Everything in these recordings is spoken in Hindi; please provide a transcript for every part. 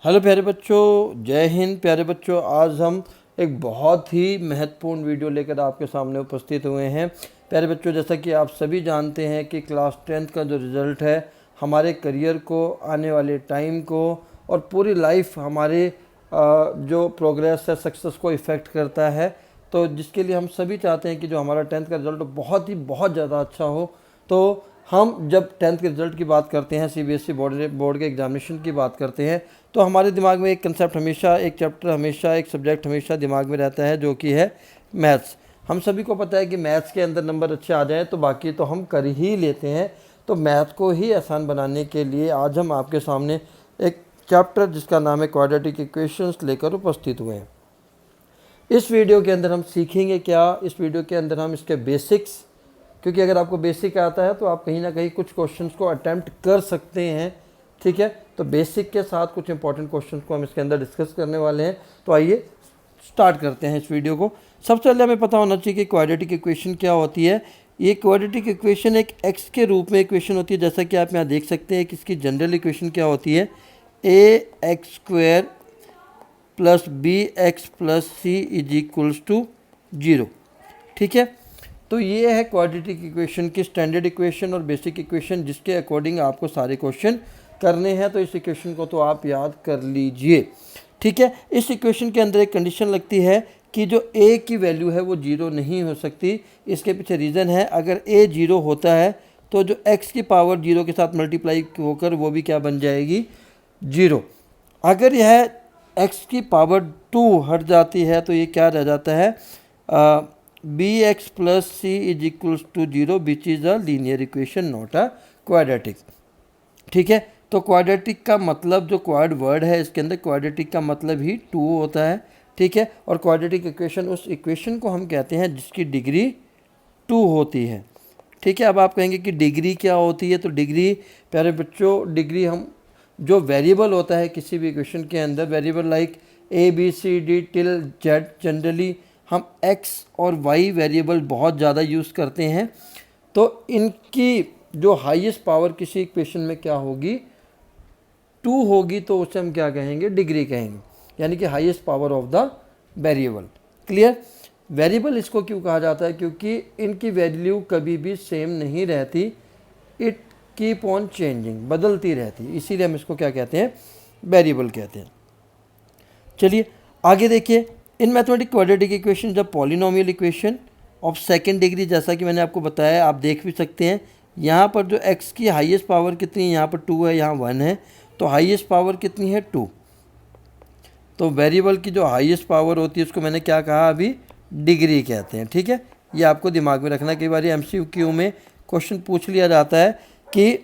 हेलो प्यारे बच्चों, जय हिंद। प्यारे बच्चों, आज हम एक बहुत ही महत्वपूर्ण वीडियो लेकर आपके सामने उपस्थित हुए हैं। प्यारे बच्चों, जैसा कि आप सभी जानते हैं कि क्लास 10th का जो रिज़ल्ट है हमारे करियर को, आने वाले टाइम को और पूरी लाइफ हमारे जो प्रोग्रेस है, सक्सेस को इफ़ेक्ट करता है। तो जिसके लिए हम सभी चाहते हैं कि जो हमारा 10th का रिज़ल्ट बहुत ज़्यादा अच्छा हो। तो हम जब 10th के रिज़ल्ट की बात करते हैं, सीबीएसई बोर्ड के एग्जामिनेशन की बात करते हैं, तो हमारे दिमाग में एक कंसेप्ट हमेशा, एक चैप्टर हमेशा, एक सब्जेक्ट हमेशा दिमाग में रहता है, जो कि है मैथ्स। हम सभी को पता है कि मैथ्स के अंदर नंबर अच्छे आ जाएँ तो बाकी तो हम कर ही लेते हैं। तो मैथ को ही आसान बनाने के लिए आज हम आपके सामने एक चैप्टर जिसका नाम है क्वाड्रेटिक इक्वेशंस लेकर उपस्थित हुए हैं। इस वीडियो के अंदर हम सीखेंगे क्या? इस वीडियो के अंदर हम इसके बेसिक्स, क्योंकि अगर आपको बेसिक आता है तो आप कहीं ना कहीं कुछ क्वेश्चंस को अटेम्प्ट कर सकते हैं, ठीक है। तो बेसिक के साथ कुछ इंपॉर्टेंट क्वेश्चंस को हम इसके अंदर डिस्कस करने वाले हैं। तो आइए स्टार्ट करते हैं इस वीडियो को। सबसे पहले हमें पता होना चाहिए कि क्वाड्रेटिक इक्वेशन क्या होती है। ये क्वाड्रेटिक इक्वेशन एक एक्स के रूप में इक्वेशन होती है, जैसा कि आप यहाँ देख सकते हैं कि इसकी जनरल इक्वेशन क्या होती है, A x square plus B x plus C is equals to 0, ठीक है। तो ये है क्वाड्रेटिक इक्वेशन की स्टैंडर्ड इक्वेशन और बेसिक इक्वेशन, जिसके अकॉर्डिंग आपको सारे क्वेश्चन करने हैं। तो इस इक्वेशन को तो आप याद कर लीजिए, ठीक है। इस इक्वेशन के अंदर एक कंडीशन लगती है कि जो a की वैल्यू है वो 0 नहीं हो सकती। इसके पीछे रीज़न है, अगर a 0 होता है तो जो x की पावर 0 के साथ मल्टीप्लाई होकर वो भी क्या बन जाएगी, 0। अगर यह x की पावर 2 हट जाती है तो ये क्या रह जाता है, B x plus C is equals to 0 which is a linear equation not a quadratic, ठीक है। तो क्वाड्रेटिक का मतलब, जो क्वाड वर्ड है इसके अंदर क्वाड्रेटिक का मतलब ही 2 होता है, ठीक है। और क्वाड्रेटिक इक्वेशन उस इक्वेशन को हम कहते हैं जिसकी डिग्री 2 होती है, ठीक है। अब आप कहेंगे कि डिग्री क्या होती है, तो डिग्री प्यारे बच्चों, डिग्री हम जो वेरिएबल होता है किसी भी इक्वेशन के अंदर, variable like A B C D till Z, generally हम x और y वेरिएबल बहुत ज़्यादा यूज़ करते हैं। तो इनकी जो हाईएस्ट पावर किसी इक्वेशन में क्या होगी, 2 होगी, तो उसे हम क्या कहेंगे, डिग्री कहेंगे, यानी कि highest power of the variable. Clear? Variable इसको क्यों कहा जाता है, क्योंकि इनकी वैल्यू कभी भी सेम नहीं रहती, इट कीप ऑन चेंजिंग, बदलती रहती, इसीलिए हम इसको क्या कहते हैं, वेरिएबल कहते हैं। चलिए आगे देखिए, इन मैथमेटिक क्वाड्रेटिक इक्वेशन जब polynomial equation of second degree, जैसा कि मैंने आपको बताया, आप देख भी सकते हैं यहाँ पर जो x की हाईएस्ट पावर कितनी है, यहाँ पर 2 है, यहाँ 1 है, तो हाईएस्ट पावर कितनी है, 2। तो वेरिएबल की जो हाईएस्ट पावर होती है उसको मैंने क्या कहा अभी, डिग्री कहते हैं, ठीक है। ये आपको दिमाग में रखना। कई बार MCQ में क्वेश्चन पूछ लिया जाता है कि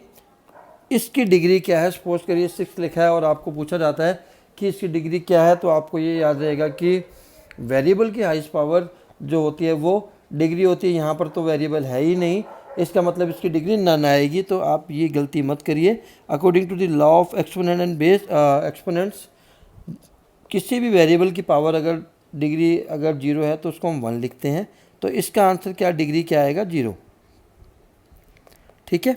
इसकी डिग्री क्या है। सपोज करिए 6 लिखा है और आपको पूछा जाता है कि इसकी डिग्री क्या है, तो आपको ये याद रहेगा कि वेरिएबल की हाईएस्ट पावर जो होती है वो डिग्री होती है। यहाँ पर तो वेरिएबल है ही नहीं, इसका मतलब इसकी डिग्री नन आएगी। तो आप ये गलती मत करिए। According to the law of exponent and base exponents, किसी भी वेरिएबल की पावर अगर डिग्री अगर 0 है तो उसको हम 1 लिखते हैं। तो इसका आंसर क्या, डिग्री क्या आएगा, 0, ठीक है।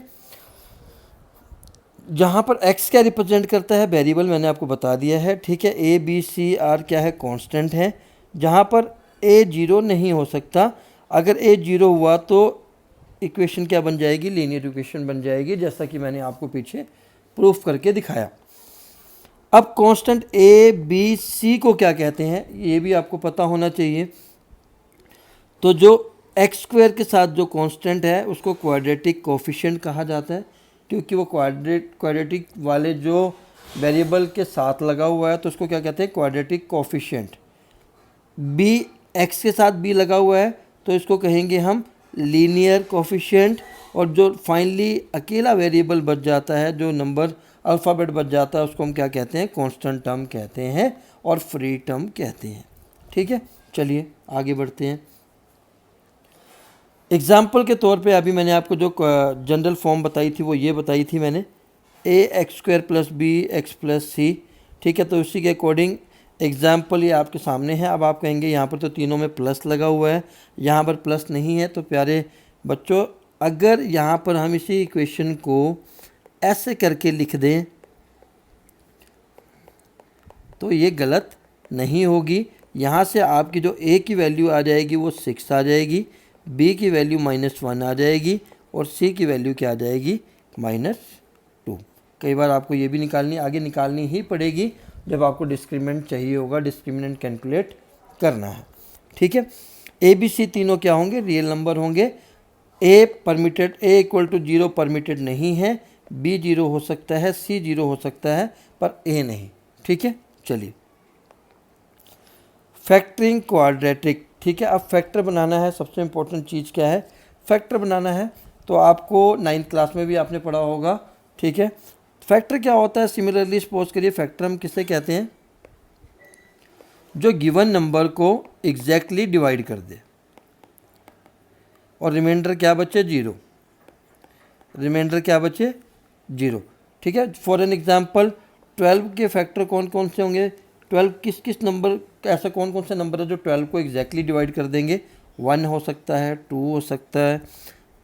जहाँ पर x क्या रिप्रेजेंट करता है, वेरिएबल मैंने आपको बता दिया है, ठीक है। a b c r क्या है, कांस्टेंट है। जहाँ पर a 0 नहीं हो सकता, अगर a 0 हुआ तो इक्वेशन क्या बन जाएगी, लीनियर इक्वेशन बन जाएगी, जैसा कि मैंने आपको पीछे प्रूफ करके दिखाया। अब कांस्टेंट a b c को क्या कहते हैं, ये भी आपको पता होना चाहिए। तो जो एक्स स्क्वायर के साथ जो कांस्टेंट है उसको क्वाड्रेटिक कोफिशिएंट कहा जाता है, क्योंकि वो क्वाड्रेटिक वाले जो वेरिएबल के साथ लगा हुआ है तो उसको क्या कहते हैं, क्वाड्रेटिक कोफिशिएंट। बी एक्स के साथ बी लगा हुआ है तो इसको कहेंगे हम लीनियर कोफिशिएंट। और जो फाइनली अकेला वेरिएबल बच जाता है, जो नंबर अल्फ़ाबेट बच जाता है, उसको हम क्या कहते हैं, कांस्टेंट टर्म कहते हैं और फ्री टर्म कहते हैं, ठीक है। चलिए आगे बढ़ते हैं। एग्जाम्पल के तौर पे अभी मैंने आपको जो जनरल फॉर्म बताई थी वो ये बताई थी मैंने, A x square plus B x plus C, ठीक है। तो उसी के अकॉर्डिंग एग्जाम्पल ये आपके सामने है। अब आप कहेंगे यहाँ पर तो तीनों में प्लस लगा हुआ है, यहाँ पर प्लस नहीं है। तो प्यारे बच्चों, अगर यहाँ पर हम इसी इक्वेशन को ऐसे करके लिख दें, तो ये गलत नहीं होगी। यहाँ से आपकी जो a की वैल्यू आ जाएगी वो 6 आ जाएगी, b की वैल्यू -1 आ जाएगी और c की वैल्यू क्या आ जाएगी -2। कई बार आपको ये भी निकालनी, आगे निकालनी ही पड़ेगी जब आपको डिस्क्रिमिनेंट चाहिए होगा, डिस्क्रिमिनेंट कैलकुलेट करना है। ठीक है, ए बी सी तीनों क्या होंगे, रियल नंबर होंगे। A permitted, A equal to 0 permitted नहीं है, बी 0 हो सकता है, सी 0 हो सकता है, पर ए नहीं। ठीक है, चलिए फैक्टरिंग क्वाड्रेटिक। ठीक है, अब फैक्टर बनाना है, सबसे इम्पोर्टेंट चीज़ क्या है, फैक्टर बनाना है। तो आपको 9th क्लास में भी आपने पढ़ा होगा। ठीक है, फैक्टर क्या होता है, सिमिलरली सपोज करिए फैक्टर हम किसे कहते हैं, जो गिवन नंबर को एग्जैक्टली डिवाइड कर दे और रिमाइंडर क्या बचे 0, रिमाइंडर क्या बचे 0। ठीक है, फॉर एन एग्जांपल 12 के फैक्टर कौन कौन से होंगे, 12 किस किस नंबर, ऐसा कौन कौन से नंबर है जो 12 को एग्जैक्टली डिवाइड कर देंगे, 1 हो सकता है, 2 हो सकता है,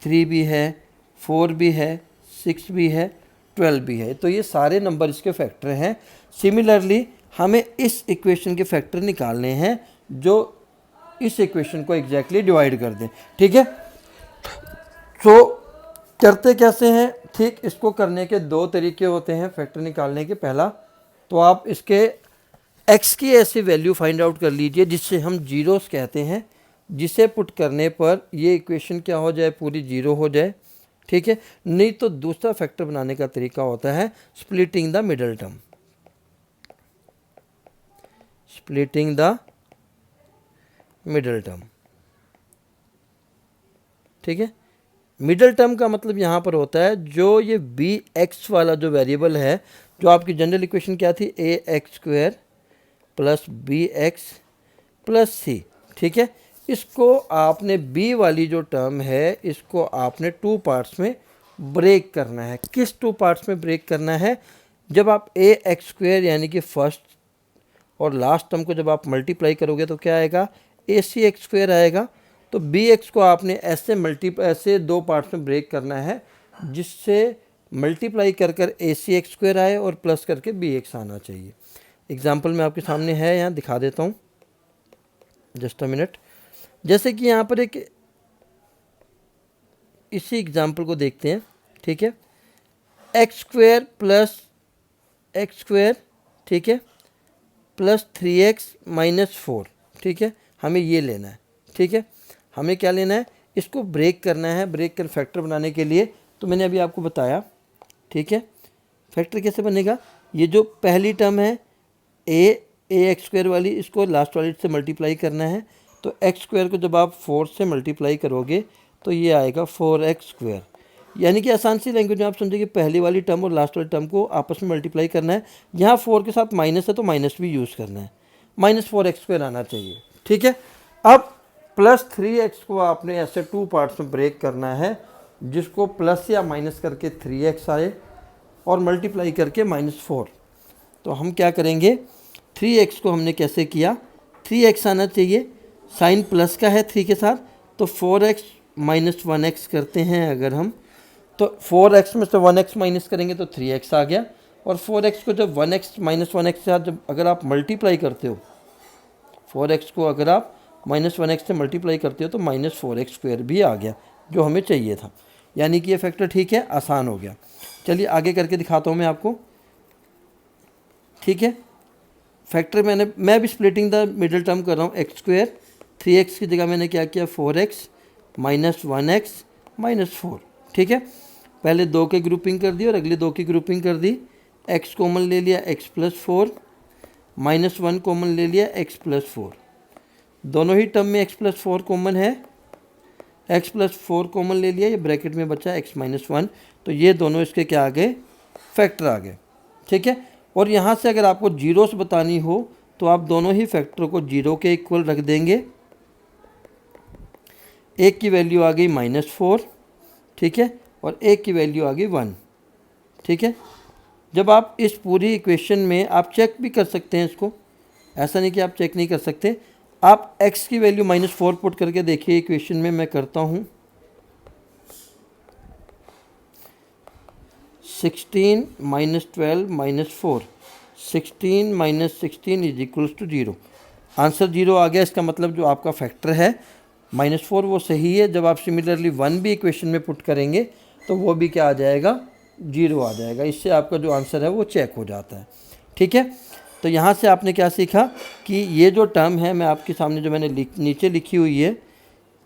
3 भी है, 4 भी है, 6 भी है, 12 भी है। तो ये सारे नंबर इसके फैक्टर हैं। सिमिलरली हमें इस इक्वेशन के फैक्टर निकालने हैं जो इस इक्वेशन को एग्जैक्टली डिवाइड कर दें। ठीक है, तो करते कैसे हैं, ठीक, इसको करने के दो तरीके होते हैं फैक्टर निकालने के। पहला तो आप इसके x की ऐसी वैल्यू फाइंड आउट कर लीजिए जिससे हम जीरोस कहते हैं, जिसे पुट करने पर ये इक्वेशन क्या हो जाए, पूरी 0 हो जाए। ठीक है, नहीं तो दूसरा फैक्टर बनाने का तरीका होता है splitting the middle term, splitting the middle term. ठीक है, मिडल टर्म का मतलब यहाँ पर होता है जो ये बी एक्स वाला जो वेरिएबल है, जो आपकी जनरल इक्वेशन क्या थी, A x square plus B x plus C. ठीक है, इसको आपने बी वाली जो टर्म है इसको आपने 2 पार्ट्स में ब्रेक करना है। किस 2 पार्ट्स में ब्रेक करना है, जब आप ए एक्स स्क्वायर यानी कि फर्स्ट और लास्ट टर्म को जब आप मल्टीप्लाई करोगे तो क्या आएगा, ए सी एक्स स्क्वायर आएगा। तो बी एक्स को आपने ऐसे 2 पार्ट्स में ब्रेक करना है जिससे मल्टीप्लाई कर कर ए सी एक्स स्क्वायर आए और प्लस करके बी एक्स आना चाहिए। एग्जाम्पल में आपके सामने है, यहाँ दिखा देता हूँ, जस्ट अ मिनट। जैसे कि यहाँ पर एक इसी एग्जाम्पल को देखते हैं। ठीक है, x square plus x square, ठीक है, प्लस 3x माइनस 4। ठीक है, हमें ये लेना है। ठीक है, हमें क्या लेना है, इसको ब्रेक करना है। ब्रेक कर फैक्टर बनाने के लिए तो मैंने अभी आपको बताया। ठीक है, फैक्टर कैसे बनेगा, ये जो पहली टर्म है ए एक्स स्क्वायर वाली, इसको लास्ट वाली से मल्टीप्लाई करना है। तो एक्स स्क्वायर को जब आप 4 से मल्टीप्लाई करोगे तो ये आएगा 4x स्क्वायर। यानी कि आसान सी लैंग्वेज में आप समझिए कि पहली वाली टर्म और लास्ट वाली टर्म को आपस में मल्टीप्लाई करना है। यहाँ 4 के साथ माइनस है तो माइनस भी यूज़ करना है, -4x स्क्वायर आना चाहिए। ठीक है, अब प्लस 3x को आपने ऐसे 2 पार्ट्स में ब्रेक करना है, जिसको प्लस या माइनस करके 3x आए और मल्टीप्लाई करके -4। तो हम क्या करेंगे, 3x को हमने कैसे किया, 3x आना चाहिए, साइन प्लस का है 3 के साथ, तो 4x माइनस 1x करते हैं अगर हम, तो 4x में से 1x माइनस करेंगे तो 3x आ गया। और 4x को जब 1x माइनस 1x के साथ जब अगर आप मल्टीप्लाई करते हो, 4x को अगर आप -1x से मल्टीप्लाई करते हो तो -4x स्क्वायर भी आ गया जो हमें चाहिए था। यानी कि ये फैक्टर ठीक है, आसान हो गया। चलिए आगे करके दिखाता हूँ मैं आपको। ठीक है, फैक्टर मैं भी स्प्लिटिंग द मिडिल टर्म कर रहा हूँ, एक्स स्क्वायर 3x की जगह मैंने क्या किया, 4x माइनस 1x माइनस 4। ठीक है, पहले 2 के ग्रुपिंग कर दी और अगले 2 की ग्रुपिंग कर दी। x कॉमन ले लिया, x प्लस 4, -1 कॉमन ले लिया, x प्लस 4। दोनों ही टर्म में x प्लस 4 कॉमन है, x प्लस 4 कॉमन ले लिया, ये ब्रैकेट में बचा x माइनस 1। तो ये दोनों इसके क्या आ गए, फैक्टर आ गए। ठीक है, और यहाँ से अगर आपको जीरोस बतानी हो तो आप दोनों ही फैक्टर को 0 के इक्वल रख देंगे। एक की वैल्यू आ गई -4, ठीक है, और एक की वैल्यू आ गई 1। ठीक है, जब आप इस पूरी इक्वेशन में आप चेक भी कर सकते हैं इसको, ऐसा नहीं कि आप चेक नहीं कर सकते। आप x की वैल्यू -4 पुट करके देखिए इक्वेशन में, मैं करता हूँ 16 -12 -4, 16 minus 16 is equals to 0। Answer 0 आ गया। इसका मतलब जो आपका फैक्टर है -4 वो सही है। जब आप सिमिलरली 1 भी इक्वेशन में पुट करेंगे तो वो भी क्या आ जाएगा, 0 आ जाएगा। इससे आपका जो आंसर है वो चेक हो जाता है। ठीक है, तो यहाँ से आपने क्या सीखा कि ये जो टर्म है, मैं आपके सामने जो मैंने नीचे लिखी हुई है,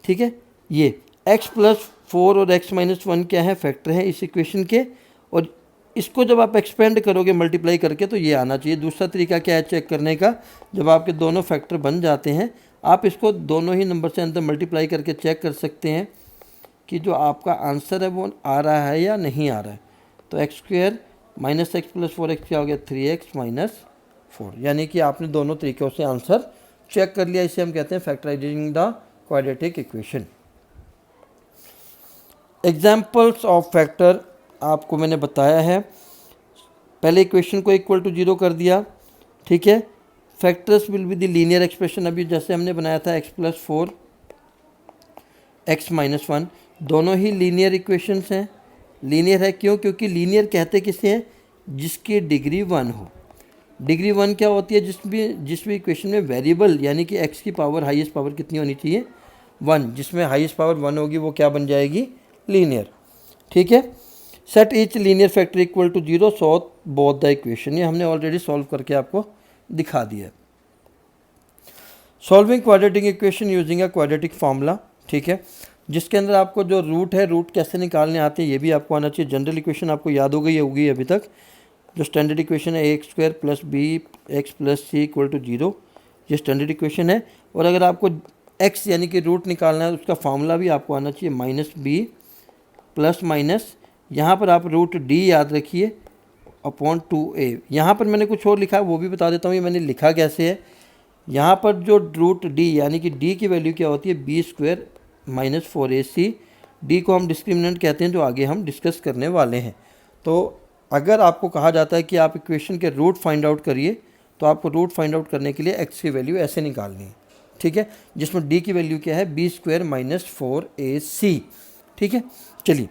ठीक है, ये x + 4 और x - 1 क्या है, फैक्टर है इस इक्वेशन के। और इसको जब आप एक्सपेंड करोगे मल्टीप्लाई करके तो ये आना चाहिए। दूसरा तरीका क्या है चेक करने का, जब आपके दोनों फैक्टर बन जाते हैं आप इसको दोनों ही नंबर से अंदर मल्टीप्लाई करके चेक कर सकते हैं कि जो आपका आंसर है वो आ रहा है या नहीं आ रहा है। तो x² - x + 4x क्या हो गया, 3x - 4, यानी कि आपने दोनों तरीक़ों से आंसर चेक कर लिया। इसे हम कहते हैं factorising the quadratic equation. Examples of factor आपको मैंने बताया है। पहले इक्वेशन को इक्वल टू 0 कर दिया, ठीक है। Factors will be the linear expression, अभी जैसे हमने बनाया था x + 4 x - 1, दोनों ही लीनियर इक्वेशंस हैं। लीनियर है क्यों, क्योंकि लीनियर कहते किसे हैं, जिसकी डिग्री 1 हो। डिग्री 1 क्या होती है, जिस भी इक्वेशन में वेरिएबल यानी कि x की पावर हाईएस्ट पावर कितनी होनी चाहिए, 1, जिसमें हाईएस्ट पावर 1 होगी वो क्या बन जाएगी, लीनियर। ठीक है, set each linear factor equal to 0 solve both the equation, ये हमने ऑलरेडी सॉल्व करके आपको दिखा दिया। Solving quadratic equation using a quadratic formula, ठीक है, जिसके अंदर आपको जो रूट है, रूट कैसे निकालने आते हैं ये भी आपको आना चाहिए। जनरल इक्वेशन आपको याद हो गई होगी अभी तक। जो स्टैंडर्ड इक्वेशन है ax² + bx + c = 0, ये स्टैंडर्ड इक्वेशन है। और अगर आपको x यानी कि रूट निकालना है उसका फार्मूला भी आपको आना चाहिए, -b ± यहाँ पर आप √d याद रखिए अपॉन 2a। यहाँ पर मैंने कुछ और लिखा है वो भी बता देता हूँ, ये मैंने लिखा कैसे है। यहाँ पर जो √d यानी कि d की वैल्यू क्या होती है, b² - 4ac। d को हम डिस्क्रिमिनेंट कहते हैं, जो आगे हम डिस्कस करने वाले हैं। तो अगर आपको कहा जाता है कि आप इक्वेशन के रूट फाइंड आउट करिए, तो आपको रूट फाइंड आउट करने के लिए x की वैल्यू ऐसे निकालनी है, ठीक है, जिसमें d की वैल्यू क्या है, b² - 4ac। ठीक है, चलिए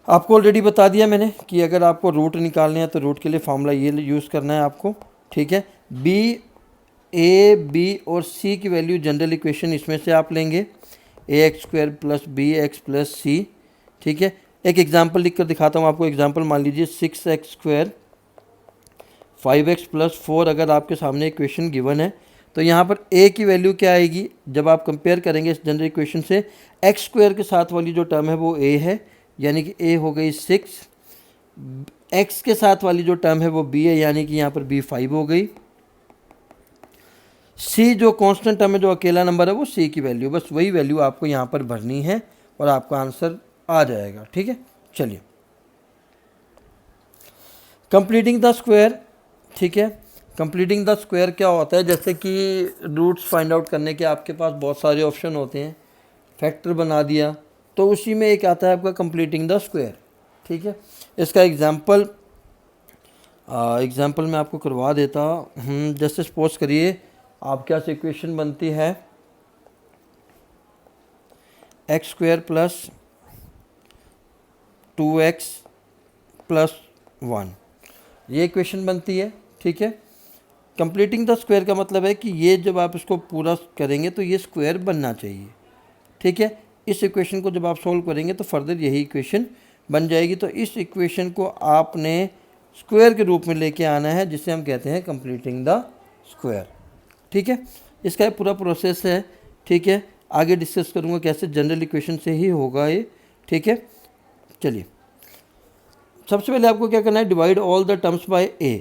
आपको ऑलरेडी बता दिया मैंने कि अगर आपको रूट निकालने हैं तो रूट के लिए फार्मूला ये यूज़ करना है आपको। ठीक है, a, b और c की वैल्यू जनरल इक्वेशन इसमें से आप लेंगे, ax² + bx + c। ठीक है, एक एग्जांपल लिख कर दिखाता हूँ आपको। एग्जांपल मान लीजिए 6x² 5x + 4 अगर आपके सामने इक्वेशन गिवन है तो यहाँ पर a की वैल्यू क्या आएगी, जब आप कंपेयर करेंगे इस जनरल इक्वेशन से, x² के साथ वाली जो टर्म है वो a है, यानी कि a हो गई 6, x के साथ वाली जो टर्म है वो b है, यानी कि यहाँ पर b 5 हो गई। c जो कांस्टेंट टर्म है, जो अकेला नंबर है, वो c की वैल्यू, बस वही वैल्यू आपको यहाँ पर भरनी है और आपका आंसर आ जाएगा। ठीक है, चलिए कंप्लीटिंग द स्क्वायर। ठीक है, कंप्लीटिंग द स्क्वायर क्या होता है, जैसे कि रूट्स फाइंड आउट करने के आपके पास बहुत सारे ऑप्शन होते हैं। फैक्टर बना दिया तो उसी में एक आता है आपका कंप्लीटिंग द स्क्वायर। ठीक है, इसका एग्जांपल मैं आपको करवा देता हूँ। जैसे सपोज करिए आपके पास इक्वेशन बनती है x² + 2x + 1, ये इक्वेशन बनती है। ठीक है, कंप्लीटिंग द स्क्वायर का मतलब है कि ये जब आप इसको पूरा करेंगे तो ये स्क्वायर बनना चाहिए। ठीक है, इस इक्वेशन को जब आप सॉल्व करेंगे तो फर्दर यही इक्वेशन बन जाएगी। तो इस इक्वेशन को आपने स्क्वायर के रूप में लेके आना है, जिसे हम कहते हैं कंप्लीटिंग द स्क्वायर। ठीक है, इसका पूरा प्रोसेस है। ठीक है, आगे डिस्कस करूँगा कैसे, जनरल इक्वेशन से ही होगा ये। ठीक है, चलिए सबसे पहले आपको क्या करना है, divide all the terms by a।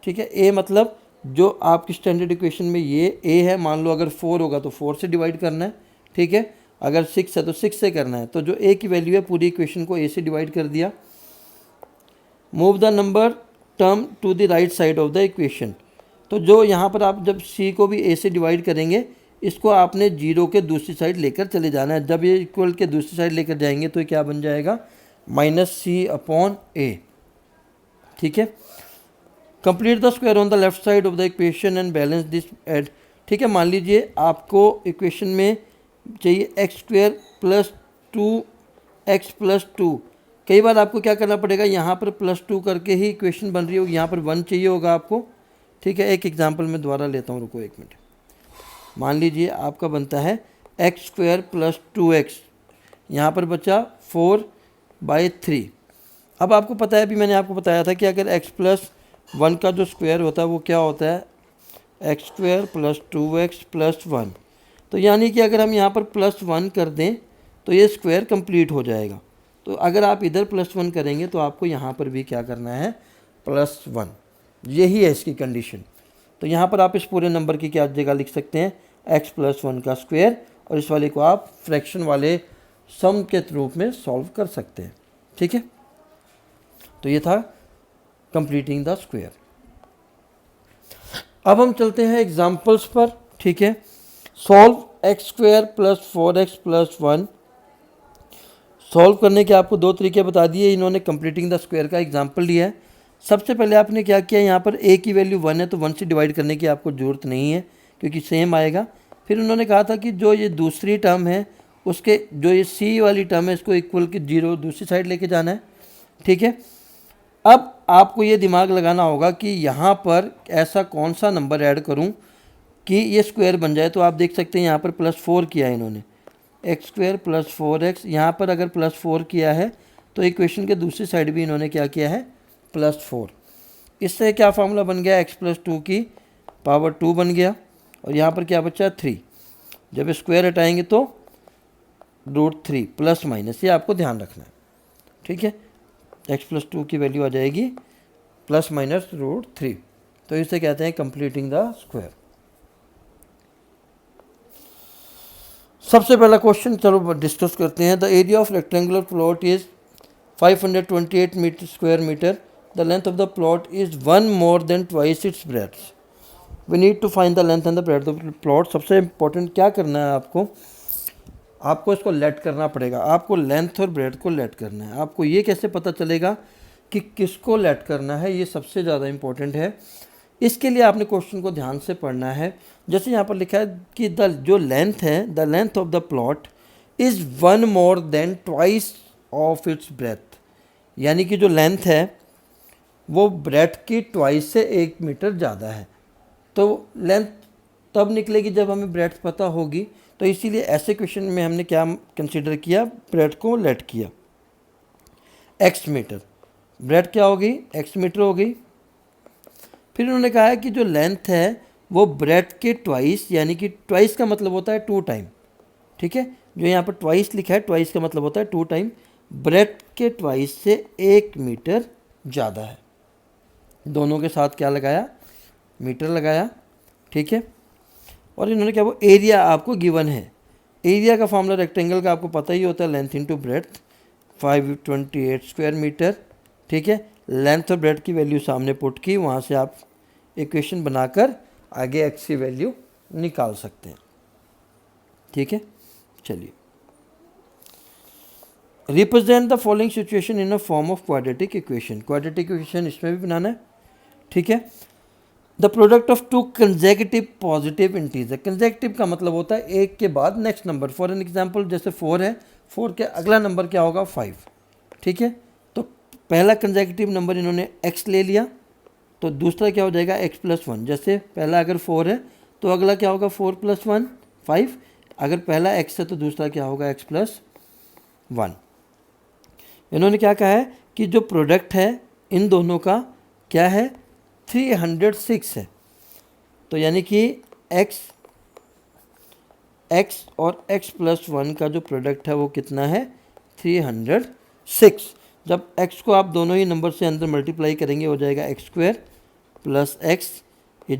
ठीक है, a मतलब जो आपकी स्टैंडर्ड इक्वेशन में ये a है, मान लो अगर 4 होगा तो 4 से डिवाइड करना है। ठीक है, अगर 6 है तो 6 से करना है। तो जो a की वैल्यू है पूरी इक्वेशन को a से डिवाइड कर दिया। Move the number term to the right side of the equation. तो जो यहाँ पर आप जब c को भी a से डिवाइड करेंगे, इसको आपने 0 के दूसरी साइड लेकर चले जाना है। जब ये इक्वल के दूसरी साइड लेकर जाएंगे तो क्या बन जाएगा, -c/a। ठीक है, complete the square on the left side of the equation and balance this eight. ठीक है, मान लीजिए आपको इक्वेशन में चाहिए x² + 2x + 2, कई बार आपको क्या करना पड़ेगा, यहाँ पर +2 करके ही इक्वेशन बन रही होगी, यहाँ पर 1 चाहिए होगा आपको। ठीक है, एक एग्जांपल मैं दोबारा लेता हूँ, रुको 1 मिनट। मान लीजिए आपका बनता है x² + 2x, यहाँ पर बचा 4/3। अब आपको पता है, अभी मैंने आपको बताया था कि अगर x + 1 का जो स्क्वायर होता है वो क्या होता है, x² + 2x + 1। तो यानी कि अगर हम यहाँ पर +1 कर दें तो ये स्क्वायर कंप्लीट हो जाएगा। तो अगर आप इधर +1 करेंगे तो आपको यहाँ पर भी क्या करना है, +1। यही है इसकी कंडीशन। तो यहाँ पर आप इस पूरे नंबर की क्या जगह लिख सकते हैं, x + 1 का स्क्वायर, और इस वाले को आप फ्रैक्शन वाले सम के रूप में सॉल्व कर सकते हैं। ठीक है, तो ये था कंप्लीटिंग द स्क्वायर। अब हम चलते हैं एग्जाम्पल्स पर। ठीक है, सॉल्व x² + 4x + 1। सॉल्व करने के आपको 2 तरीके बता दिए इन्होंने, कंप्लीटिंग द स्क्वायर का एग्जाम्पल लिया है। सबसे पहले आपने क्या किया, यहाँ पर a की वैल्यू 1 है तो 1 से डिवाइड करने की आपको ज़रूरत नहीं है क्योंकि सेम आएगा। फिर उन्होंने कहा था कि जो ये दूसरी टर्म है उसके जो ये c वाली टर्म है इसको इक्वल की 0 दूसरी साइड लेके जाना है। ठीक है, अब आपको ये दिमाग लगाना होगा कि यहाँ पर ऐसा कौन सा नंबर ऐड करूँ कि ये स्क्वायर बन जाए। तो आप देख सकते हैं यहाँ पर +4 किया है इन्होंने, x² + 4x। यहाँ पर अगर +4 किया है तो इक्वेशन के दूसरी साइड भी इन्होंने क्या किया है, +4। इससे क्या फार्मूला बन गया, x + 2 की पावर 2 बन गया, और यहाँ पर क्या बचा 3। जब स्क्वायर हटाएंगे तो √3 प्लस माइनस, ये आपको ध्यान रखना है। ठीक है, x + 2 की वैल्यू आ जाएगी ±√3। तो इसे कहते हैं कंप्लीटिंग द स्क्वायर। सबसे पहला क्वेश्चन चलो डिस्कस करते हैं। The area of rectangular plot is 528 square metre. The length of the plot is 1 more than twice its breadth. We need to find the length and the breadth of the plot. सबसे इंपॉर्टेंट क्या करना है आपको इसको लेट करना पड़ेगा। आपको लेंथ और ब्रेड्थ को लेट करना है। आपको ये कैसे पता चलेगा कि किसको लेट करना है, ये सबसे ज़्यादा इंपॉर्टेंट है। इसके लिए आपने क्वेश्चन को ध्यान से पढ़ना है। जैसे यहाँ पर लिखा है कि जो लेंथ है, the length of the plot is 1 more than twice of its breath, यानी कि जो लेंथ है वो ब्रेथ की ट्वाइस से 1 मीटर ज़्यादा है। तो लेंथ तब निकलेगी जब हमें ब्रेथ पता होगी। तो इसीलिए ऐसे क्वेश्चन में हमने क्या कंसीडर किया, ब्रेथ को लेट किया। x मीटर, ब्रेथ क्या होगी, x मीटर हो गई। फिर उन्होंने कहा है कि जो लेंथ है वो ब्रेथ के ट्वाइस, यानी कि ट्वाइस का मतलब होता है 2 टाइम। ठीक है, जो यहाँ पर ट्वाइस लिखा है, ट्वाइस का मतलब होता है 2 टाइम, ब्रेथ के ट्वाइस से 1 मीटर ज़्यादा है। दोनों के साथ क्या लगाया, मीटर लगाया। ठीक है, और इन्होंने क्या, वो एरिया आपको गिवन है। एरिया का फॉर्मूला रेक्टेंगल का आपको पता ही होता है, length into breadth, 528 square metre. ठीक है, लेंथ और ब्रेथ की वैल्यू सामने पुट की, वहाँ से आप इक्वेशन बनाकर आगे x की वैल्यू निकाल सकते हैं। ठीक है, चलिए represent the following situation in a form of quadratic equation. Quadratic equation इसमें भी बनाना है। ठीक है, the product of 2 consecutive positive integer. Consecutive का मतलब होता है एक के बाद next number. For an example जैसे 4 है, 4 के अगला नंबर क्या होगा, 5। ठीक है, तो पहला कंसेक्यूटिव नंबर इन्होंने x ले लिया, तो दूसरा क्या हो जाएगा x + 1। जैसे पहला अगर 4 है तो अगला क्या होगा, 4 + 1 5। अगर पहला x है तो दूसरा क्या होगा, x + 1। इन्होंने क्या कहा है कि जो प्रोडक्ट है इन दोनों का क्या है, 306 है। तो यानी कि x और x + 1 का जो प्रोडक्ट है वो कितना है, 306। जब x को आप दोनों ही नंबर से अंदर मल्टीप्लाई करेंगे हो जाएगा x² + x =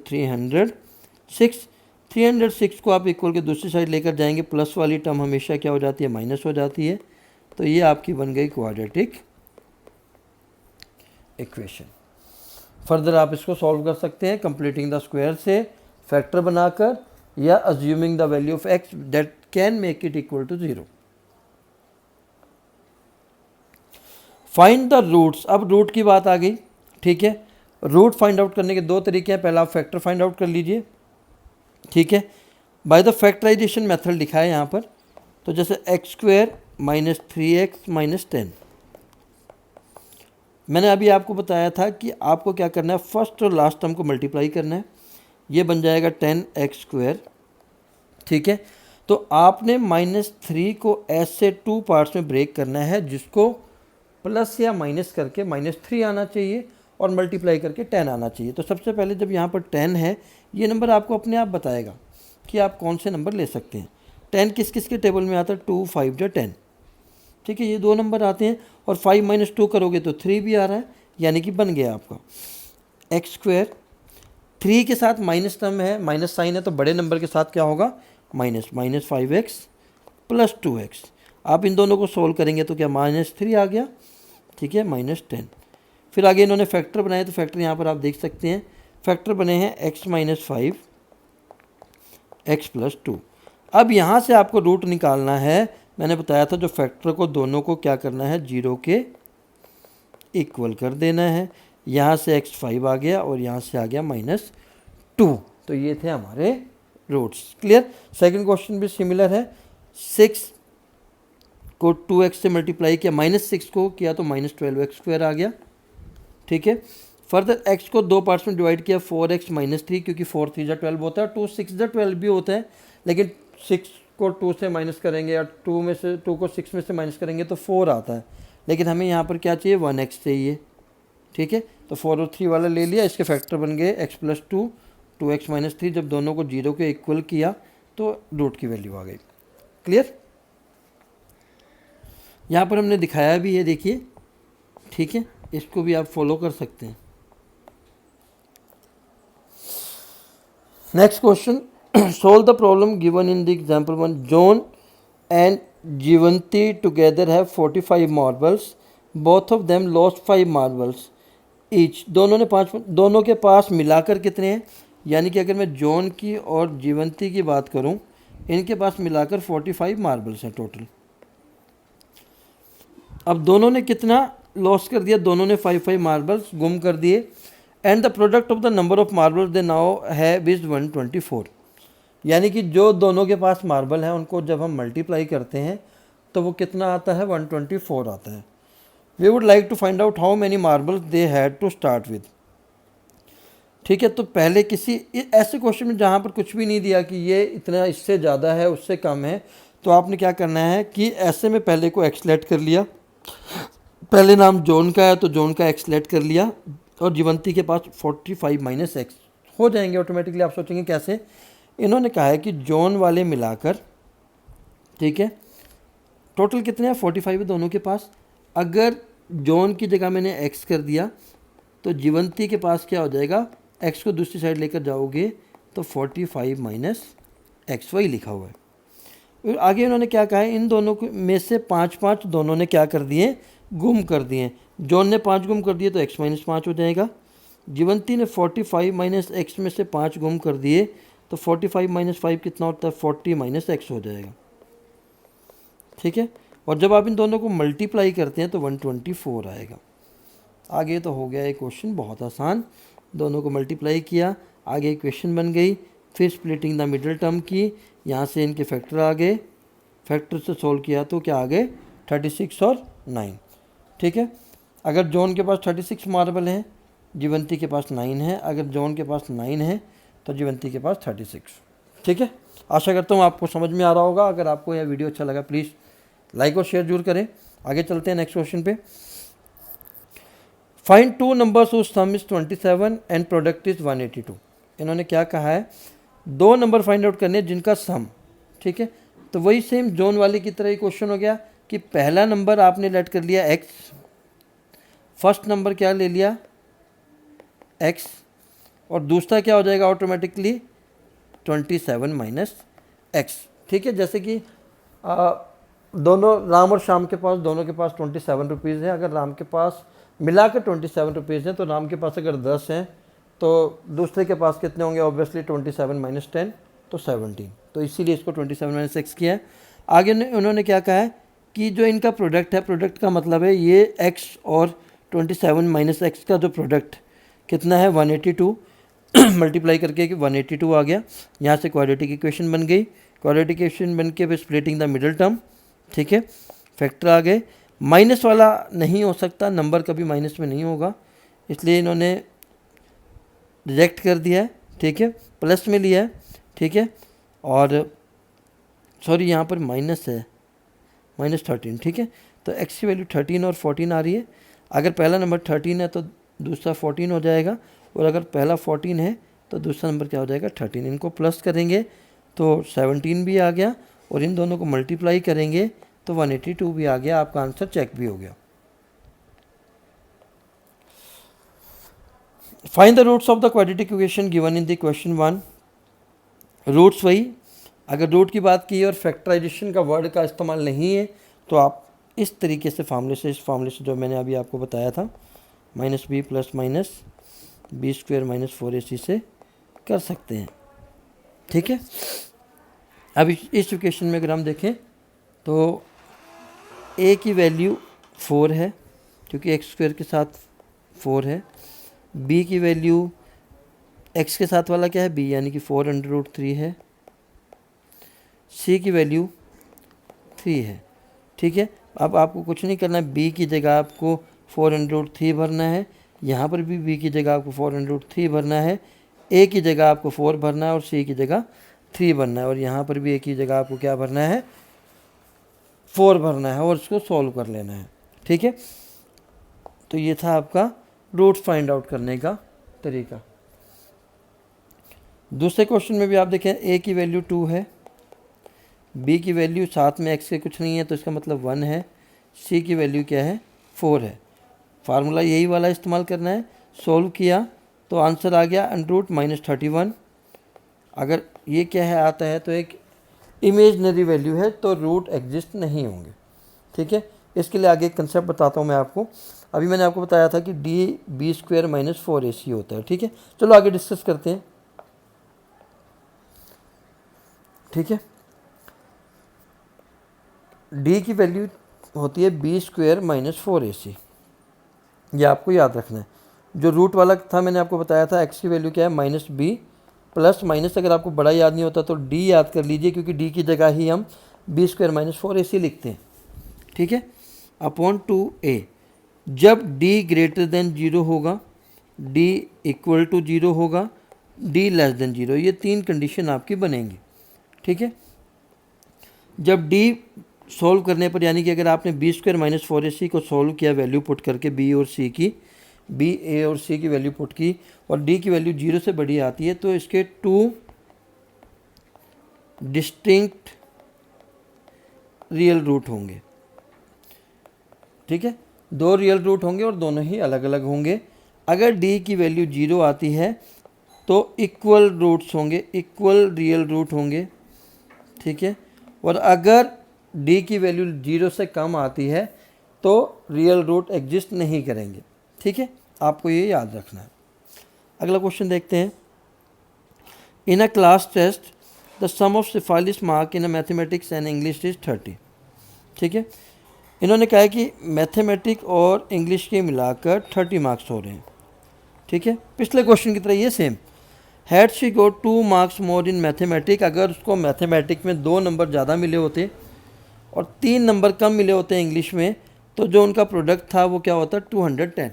306। 306 को आप इक्वल के दूसरी साइड लेकर जाएंगे, प्लस वाली टर्म हमेशा क्या हो जाती है, माइनस हो जाती है। तो ये आपकी बन गई क्वाड्रेटिक इक्वेशन। फर्दर आप इसको सॉल्व कर सकते हैं कंप्लीटिंग द स्क्वायर से, फैक्टर बनाकर, या assuming the value of x that can make it equal to 0। Find the roots. अब रूट की बात आ गई। ठीक है, रूट फाइंड आउट करने के 2 तरीके हैं। पहला आप फैक्टर फाइंड आउट कर लीजिए। ठीक है, बाय द फैक्टराइजेशन मेथड लिखा है यहाँ पर। तो जैसे x² - 3x - 10, मैंने अभी आपको बताया था कि आपको क्या करना है, फर्स्ट और लास्ट टर्म को मल्टीप्लाई करना है, ये बन जाएगा 10x²। ठीक है, तो आपने -3 को ऐसे 2 पार्ट्स में ब्रेक करना है, जिसको प्लस या माइनस करके -3 आना चाहिए और मल्टीप्लाई करके 10 आना चाहिए। तो सबसे पहले जब यहाँ पर 10 है, ये नंबर आपको अपने आप बताएगा कि आप कौन से नंबर ले सकते हैं। 10 किस किस के टेबल में आता है, 2 5 या 10। ठीक है, ये 2 नंबर आते हैं, और 5 - 2 करोगे तो 3 भी आ रहा है, यानी कि बन गया आपका x²। 3 के साथ माइनस टर्म है, माइनस साइन है, तो बड़े नंबर के साथ क्या होगा, -5x + 2x। आप इन दोनों को सोल्व करेंगे तो क्या -3 आ गया। ठीक है, -10। फिर आगे इन्होंने फैक्टर बनाए, तो फैक्टर यहाँ पर आप देख सकते हैं, फैक्टर बने हैं x - 5 x + 2। अब यहाँ से आपको रूट निकालना है। मैंने बताया था जो फैक्टर को दोनों को क्या करना है, 0 के इक्वल कर देना है। यहाँ से x 5 आ गया और यहाँ से आ गया -2। तो ये थे हमारे रूट्स। क्लियर। सेकंड क्वेश्चन भी सिमिलर है। 6 को 2x से मल्टीप्लाई किया, -6 को किया तो -12x² आ गया। ठीक है, फर्दर x को 2 पार्ट्स में डिवाइड किया, 4x - 3, क्योंकि 4 3 = 12 होता है, 2 6 = 12 भी होता है, लेकिन 6 को 2 से माइनस करेंगे या 2 को 6 में से माइनस करेंगे तो 4 आता है, लेकिन हमें यहाँ पर क्या चाहिए, 1x चाहिए। ठीक है, तो 4 और 3 वाला ले लिया, इसके फैक्टर बन गए x + 2 2x - 3। जब दोनों को 0 के इक्वल किया तो रूट की वैल्यू आ गई। क्लियर। यहाँ पर हमने दिखाया भी है, देखिए। ठीक है, इसको भी आप फॉलो कर सकते हैं। Next question, solve the problem given in the example 1. John and Jivanti together have 45 marbles. Both of them lost 5 marbles each. दोनों के पास मिलाकर कितने हैं, यानी कि अगर मैं जॉन की और जीवंती की बात करूं, इनके पास मिलाकर 45 मार्बल्स हैं टोटल। अब दोनों ने कितना लॉस कर दिया, दोनों ने 5 मार्बल्स गुम कर दिए। And the product of the number of marbles they now have is 124। यानी कि जो दोनों के पास मार्बल है, उनको जब हम मल्टीप्लाई करते हैं तो वो कितना आता है, 124 आता है। We would like to find out how many marbles they had to start with. ठीक है, तो पहले किसी ऐसे क्वेश्चन में जहाँ पर कुछ भी नहीं दिया कि ये इतना इससे ज़्यादा है उससे कम है, तो आपने क्या करना है कि ऐसे में पहले को x लेट कर लिया। पहले नाम जॉन का है तो जॉन का x लेट कर लिया, और जीवंती के पास 45 - x हो जाएंगे ऑटोमेटिकली। आप सोचेंगे कैसे, इन्होंने कहा है कि जॉन वाले मिलाकर, ठीक है, टोटल कितने हैं, 45 है दोनों के पास। अगर जॉन की जगह मैंने x कर दिया तो जीवंती के पास क्या हो जाएगा, x को दूसरी साइड लेकर जाओगे तो 45 - x वही लिखा हुआ है। आगे उन्होंने क्या कहा है, इन दोनों में से 5 दोनों ने क्या कर दिए, गुम कर दिए। जॉन ने 5 गुम कर दिए तो x - 5 हो जाएगा। जीवंती ने 45 - x में से 5 गुम कर दिए तो 45 - 5 कितना होता है, 40 - x हो जाएगा। ठीक है, और जब आप इन दोनों को मल्टीप्लाई करते हैं तो 124 आएगा। आगे तो हो गया ये क्वेश्चन बहुत आसान, दोनों को मल्टीप्लाई किया, आगे इक्वेशन बन गई। फिर स्प्लिटिंग द मिडिल टर्म की, यहाँ से इनके फैक्टर आ गए, फैक्टर से सोल्व किया तो क्या आ गए, 36 और 9। ठीक है, अगर जॉन के पास 36 मार्बल हैं, जीवंती के पास 9 है। अगर जॉन के पास 9 है तो जीवंती के पास 36। ठीक है, आशा करता हूँ आपको समझ में आ रहा होगा। अगर आपको यह वीडियो अच्छा लगा प्लीज़ लाइक और शेयर जरूर करें। आगे चलते हैं नेक्स्ट क्वेश्चन पे। Find 2 numbers whose sum is 27 and product is 182। इन्होंने क्या कहा है, 2 नंबर फाइंड आउट करने जिनका सम। ठीक है, तो वही सेम जॉन वाले की तरह ही क्वेश्चन हो गया कि पहला नंबर आपने लेट कर लिया x, फर्स्ट नंबर क्या ले लिया x, और दूसरा क्या हो जाएगा ऑटोमेटिकली 27 - x। ठीक है, जैसे कि दोनों राम और श्याम के पास, दोनों के पास 27 रुपीज़ है। अगर राम के पास मिलाकर 27 रुपीज़ हैं तो राम के पास अगर 10 हैं तो दूसरे के पास कितने होंगे, ऑब्वियसली 27 - 10 तो 17। तो इसीलिए इसको 27 - x किया है। आगे उन्होंने क्या कहा है कि जो इनका प्रोडक्ट है, प्रोडक्ट का मतलब है ये x और 27 - x का जो प्रोडक्ट कितना है 182 मल्टीप्लाई करके 182 आ गया। यहाँ से क्वाड्रेटिक इक्वेशन बन गई, क्वाड्रेटिक इक्वेशन बन के फिर स्प्लिटिंग द मिडिल टर्म। ठीक है, फैक्टर आ गए। माइनस वाला नहीं हो सकता, नंबर कभी माइनस में नहीं होगा, इसलिए इन्होंने रिजेक्ट कर दिया है, ठीक है, प्लस में लिया है, ठीक है। और सॉरी यहाँ पर माइनस है, -13, ठीक है। तो x की वैल्यू 13 और 14 आ रही है। अगर पहला नंबर 13 है तो दूसरा 14 हो जाएगा, और अगर पहला 14 है तो दूसरा नंबर क्या हो जाएगा 13। इनको प्लस करेंगे तो 17 भी आ गया, और इन दोनों को मल्टीप्लाई करेंगे तो 182 भी आ गया। आपका आंसर चेक भी हो गया। Find the roots of the quadratic equation given in the question 1। Roots वही, अगर रूट की बात की और फैक्टराइजेशन का वर्ड का इस्तेमाल नहीं है तो आप इस तरीके से फार्मूले से, इस फार्मूले से जो मैंने अभी आपको बताया था, -b plus minus B square minus 4ac से कर सकते हैं, ठीक है। अब इस इक्वेशन में अगर हम देखें तो a की वैल्यू 4 है क्योंकि x स्क्वायर के साथ 4 है, b की वैल्यू x के साथ वाला क्या है b, यानी कि 4√3 है, c की वैल्यू 3 है, ठीक है। अब आपको कुछ नहीं करना है, b की जगह आपको 4√3 भरना है, यहाँ पर भी b की जगह आपको 4√3 भरना है, a की जगह आपको 4 भरना है और c की जगह 3 भरना है, और यहाँ पर भी a की जगह आपको क्या भरना है 4 भरना है, और इसको सॉल्व कर लेना है, ठीक है। तो ये था आपका रूट फाइंड आउट करने का तरीका। दूसरे क्वेश्चन में भी आप देखें a की वैल्यू 2 है, b की वैल्यू साथ में x के कुछ नहीं है तो इसका मतलब 1 है, c की वैल्यू क्या है 4 है। फार्मूला यही वाला इस्तेमाल करना है। सॉल्व किया तो आंसर आ गया √-31। अगर ये क्या है आता है तो एक इमेजनरी वैल्यू है तो रूट एग्जिस्ट नहीं होंगे, ठीक है। इसके लिए आगे एक कंसेप्ट बताता हूँ मैं आपको। अभी मैंने आपको बताया था कि b² माइनस 4ac होता है, ठीक है। चलो आगे डिस्कस करते हैं, ठीक है। d की वैल्यू होती है b² माइनस 4ac, ये आपको याद रखना है। जो रूट वाला था मैंने आपको बताया था x की वैल्यू क्या है -b प्लस माइनस, अगर आपको बड़ा याद नहीं होता तो d याद कर लीजिए क्योंकि d की जगह ही हम b² माइनस 4ac लिखते हैं, ठीक है, अपॉन 2a। जब d ग्रेटर देन 0 होगा, d इक्वल टू 0 होगा, d लेस देन 0, ये 3 कंडीशन आपकी बनेंगी, ठीक है। जब d सॉल्व करने पर, यानी कि अगर आपने b² माइनस 4ac को सॉल्व किया वैल्यू पुट करके b और c की, b a और c की वैल्यू पुट की, और d की वैल्यू 0 से बड़ी आती है तो इसके 2 डिस्टिंक्ट रियल रूट होंगे, ठीक है। 2 रियल रूट होंगे और दोनों ही अलग अलग होंगे। अगर d की वैल्यू 0 आती है तो इक्वल रूट्स होंगे, इक्वल रियल रूट होंगे, ठीक है। और अगर d की वैल्यू 0 से कम आती है तो रियल रूट एग्जिस्ट नहीं करेंगे, ठीक है। आपको ये याद रखना है। अगला क्वेश्चन देखते हैं। In a class test the sum of Shefali's mark in a mathematics and English is 30, ठीक है। इन्होंने कहा है कि मैथमेटिक और इंग्लिश के मिलाकर 30 मार्क्स हो रहे हैं, ठीक है। पिछले क्वेश्चन की तरह ये same. Had she got 2 marks more in mathematic, अगर उसको मैथमेटिक में 2 नंबर ज़्यादा मिले होते और 3 नंबर कम मिले होते हैं इंग्लिश में, तो जो उनका प्रोडक्ट था वो क्या होता 210।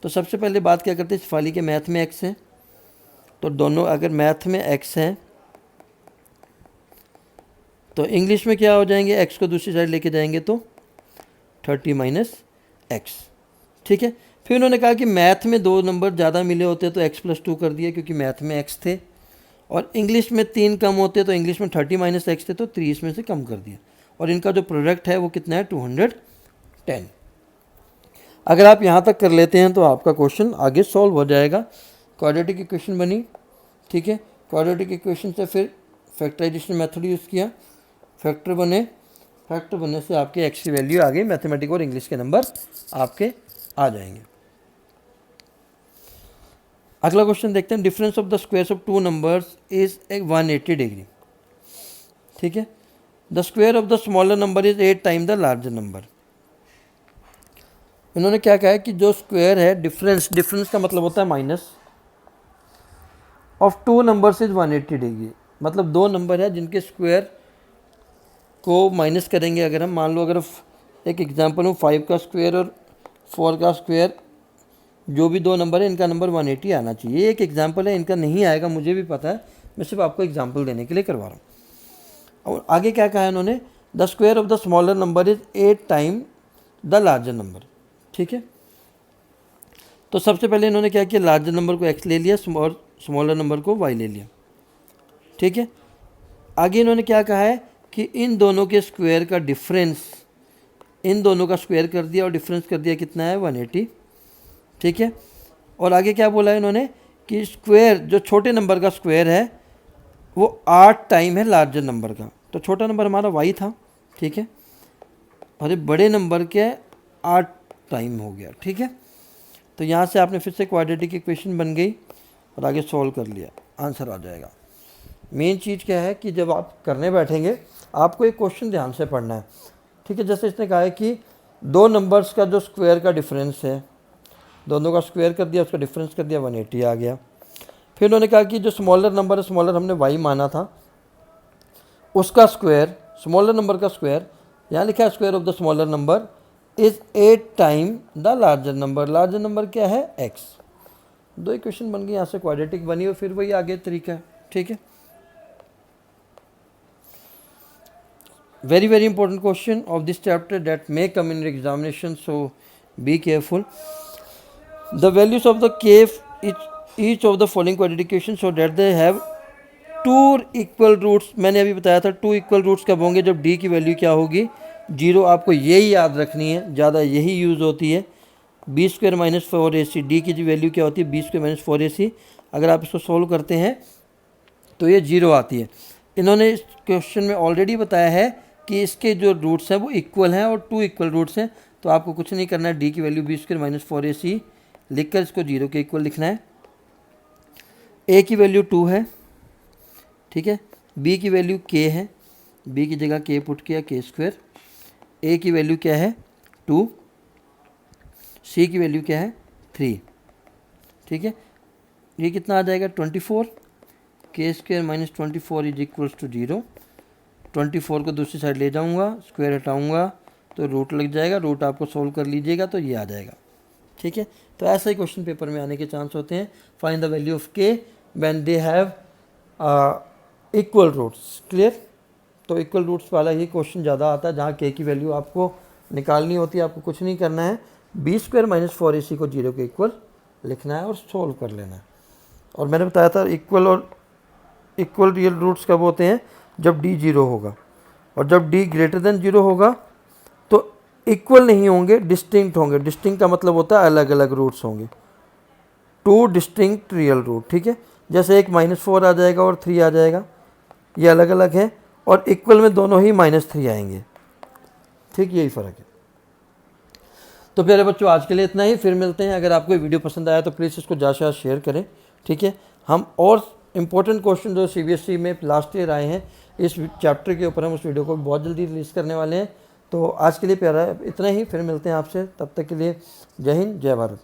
तो सबसे पहले बात क्या करते हैं, शिफाली के मैथ में x है, तो दोनों अगर मैथ में x है तो इंग्लिश में क्या हो जाएंगे, x को दूसरी साइड लेके जाएंगे तो 30 माइनस x, ठीक है। फिर उन्होंने कहा कि मैथ में 2 नंबर ज़्यादा मिले होते तो x + 2 कर दिया क्योंकि मैथ में x थे, और इंग्लिश में 3 कम होते तो इंग्लिश में 30 माइनस x थे तो 3 इसमें से कम कर दिया, और इनका जो प्रोडक्ट है वो कितना है 210। अगर आप यहाँ तक कर लेते हैं तो आपका क्वेश्चन आगे सॉल्व हो जाएगा। क्वाड्रेटिक इक्वेशन बनी, ठीक है। क्वाड्रेटिक इक्वेशन से फिर फैक्टराइजेशन मेथड यूज़ किया, फैक्टर बनने से आपके x की वैल्यू आ गई, मैथमेटिक और इंग्लिश के नंबर आपके आ जाएंगे। अगला क्वेश्चन देखते हैं। Difference of the squares of 2 numbers is 180 degree, ठीक है। The square of the smaller number is 8 time the larger number. इन्होंने क्या कहा है कि जो स्क्वायर है, डिफरेंस का मतलब होता है minus of 2 numbers is 180 degree, मतलब 2 नंबर है जिनके स्क्वायर को माइनस करेंगे। अगर हम मान लो अगर एक एग्जांपल हूँ 5 का स्क्वायर और 4 का स्क्वायर, जो भी दो नंबर है इनका नंबर 180 आना चाहिए। ये एक एग्जांपल है, इनका नहीं आएगा मुझे भी पता है, मैं सिर्फ आपको एग्जांपल देने के लिए करवा रहा हूँ। और आगे क्या कहा है इन्होंने, the square of the smaller number is 8 time the larger number. ठीक है, तो सबसे पहले इन्होंने क्या किया, लार्जर नंबर को x ले लिया और स्मॉलर नंबर को y ले लिया। ठीक है, आगे इन्होंने क्या कहा है कि इन दोनों के स्क्वायर का डिफरेंस, इन दोनों का स्क्वायर कर दिया और डिफरेंस कर दिया कितना है 180। ठीक है, और आगे क्या बोला है इन्होंने कि स्क्वायर, जो छोटे नंबर का स्क्वायर है वो 8 टाइम है लार्जर नंबर का, तो छोटा नंबर हमारा y था। ठीक है, और ये बड़े नंबर के 8 टाइम हो गया। ठीक है, तो यहाँ से आपने फिर से क्वाड्रेटिक इक्वेशन बन गई और आगे सॉल्व कर लिया, आंसर आ जाएगा। मेन चीज़ क्या है कि जब आप करने बैठेंगे आपको एक क्वेश्चन ध्यान से पढ़ना है। ठीक है, जैसे इसने कहा है कि दो नंबर्स का जो स्क्वायर का डिफरेंस है, दोनों का स्क्वायर कर दिया, उसका डिफरेंस कर दिया, 180 आ गया। फिर उन्होंने कहा कि जो स्मॉलर नंबर है, स्मॉलर हमने y माना था, उसका स्क्वायर, स्मॉलर नंबर का स्क्वायर, यहाँ लिखा है square of the smaller number is 8 time the larger number. Larger number क्या है, x। दो इक्वेशन बन गई, यहाँ से क्वाड्रेटिक बनी और फिर वही आगे तरीका है। ठीक है, very important question of this chapter that may come in your examination, so be careful. The values of the k each of the following quadratic equations so that they have two equal roots. मैंने अभी बताया था टू इक्वल रूट्स कब होंगे, जब d की वैल्यू क्या होगी, 0। आपको यही याद रखनी है, ज़्यादा यही यूज़ होती है। B square minus 4ac, D की जो वैल्यू क्या होती है, बी स्क्वायर माइनस 4ac। अगर आप इसको सोल्व करते हैं तो ये 0 आती है। इन्होंने इस क्वेश्चन में ऑलरेडी बताया है कि इसके जो रूट्स हैं वो इक्वल हैं और टू इक्वल रूट्स हैं, तो आपको कुछ नहीं करना है, डी की value B square minus 4ac लिखकर इसको 0 के इक्वल लिखना है। ए की वैल्यू 2 है। ठीक है, बी की वैल्यू k है, b की जगह k पुट किया, k स्क्वायर। ए की वैल्यू क्या है 2, c की वैल्यू क्या है 3। ठीक है, ये कितना आ जाएगा 24, k square minus 24 is equals to 0। 24 को दूसरी साइड ले जाऊंगा, स्क्वायर हटाऊंगा तो रूट लग जाएगा, रूट आपको सोल्व कर लीजिएगा तो ये आ जाएगा। ठीक है, तो ऐसा ही क्वेश्चन पेपर में आने के चांस होते हैं। Find the value of k when they have equal roots. Clear, तो इक्वल रूट्स वाला ही क्वेश्चन ज़्यादा आता है, जहाँ k की वैल्यू आपको निकालनी होती है। आपको कुछ नहीं करना है, बी स्क्वायर माइनस 4ac को 0 के इक्वल लिखना है और सोल्व कर लेना है। और मैंने बताया था इक्वल और इक्वल रियल रूट्स कब होते हैं, जब d 0 होगा, और जब d ग्रेटर देन 0 होगा तो इक्वल नहीं होंगे, डिस्टिंक्ट होंगे। डिस्टिंक्ट का मतलब होता है अलग अलग रूट्स होंगे, टू डिस्टिंक्ट रियल रूट। ठीक है, जैसे एक -4 आ जाएगा और 3 आ जाएगा, ये अलग अलग है, और इक्वल में दोनों ही -3 आएंगे। ठीक, यही फ़र्क है। तो प्यारे बच्चों, आज के लिए इतना ही, फिर मिलते हैं। अगर आपको ये वीडियो पसंद आया तो प्लीज़ इसको ज़्यादा शेयर करें। ठीक है, हम और इम्पोर्टेंट क्वेश्चन जो CBSE में लास्ट ईयर आए हैं इस चैप्टर के ऊपर, हम उस वीडियो को बहुत जल्दी रिलीज़ करने वाले हैं। तो आज के लिए प्यारा इतना ही, फिर मिलते हैं आपसे, तब तक के लिए जय हिंद, जय भारत।